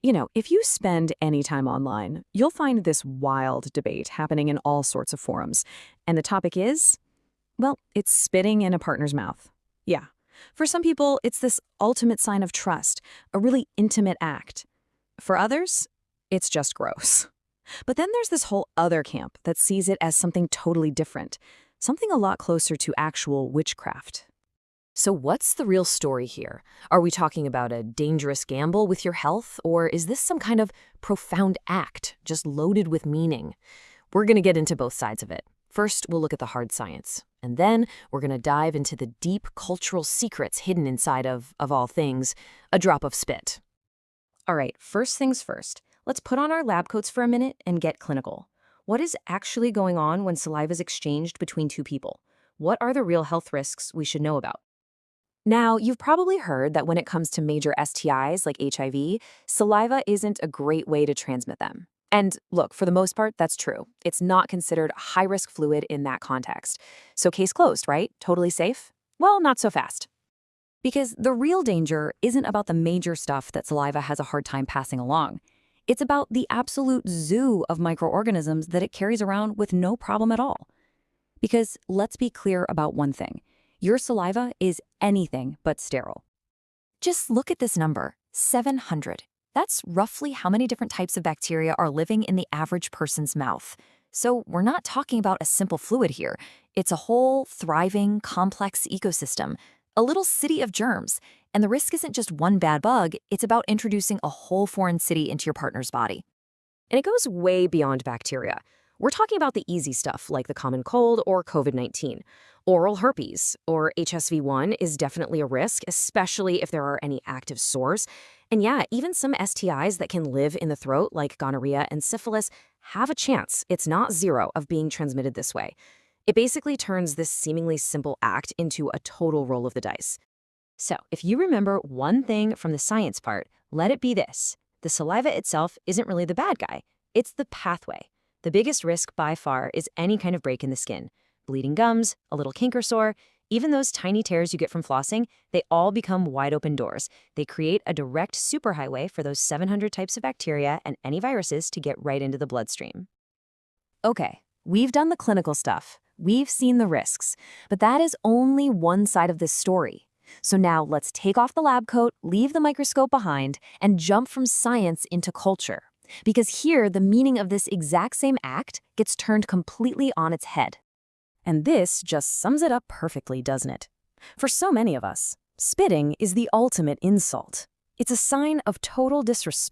If you spend any time online, you'll find this wild debate happening in all sorts of forums. And the topic is, well, it's spitting in a partner's mouth. Yeah. For some people, it's this ultimate sign of trust, a really intimate act. For others, it's just gross. But then there's this whole other camp that sees it as something totally different, something a lot closer to actual witchcraft. So what's the real story here? Are we talking about a dangerous gamble with your health, or is this some kind of profound act, just loaded with meaning? We're going to get into both sides of it. First, we'll look at the hard science, and then we're going to dive into the deep cultural secrets hidden inside of all things, a drop of spit. All right, first things first. Let's put on our lab coats for a minute and get clinical. What is actually going on when saliva is exchanged between two people? What are the real health risks we should know about? Now, you've probably heard that when it comes to major STIs like HIV, saliva isn't a great way to transmit them. And look, for the most part, that's true. It's not considered a high-risk fluid in that context. So case closed, right? Totally safe? Well, not so fast. Because the real danger isn't about the major stuff that saliva has a hard time passing along. It's about the absolute zoo of microorganisms that it carries around with no problem at all. Because let's be clear about one thing. Your saliva is anything but sterile. Just look at this number, 700. That's roughly how many different types of bacteria are living in the average person's mouth. So we're not talking about a simple fluid here. It's a whole, thriving, complex ecosystem, a little city of germs. And the risk isn't just one bad bug, it's about introducing a whole foreign city into your partner's body. And it goes way beyond bacteria. We're talking about the easy stuff like the common cold or COVID-19. Oral herpes or HSV-1 is definitely a risk, especially if there are any active sores. And yeah, even some STIs that can live in the throat like gonorrhea and syphilis have a chance, it's not zero, of being transmitted this way. It basically turns this seemingly simple act into a total roll of the dice. So, if you remember one thing from the science part, let it be this. The saliva itself isn't really the bad guy. It's the pathway. The biggest risk by far is any kind of break in the skin. Bleeding gums, a little kink or sore, even those tiny tears you get from flossing, they all become wide open doors. They create a direct superhighway for those 700 types of bacteria and any viruses to get right into the bloodstream. Okay, we've done the clinical stuff. We've seen the risks. But that is only one side of this story. So now let's take off the lab coat, leave the microscope behind, and jump from science into culture. Because here, the meaning of this exact same act gets turned completely on its head. And this just sums it up perfectly, doesn't it? For so many of us, spitting is the ultimate insult. It's a sign of total disrespect.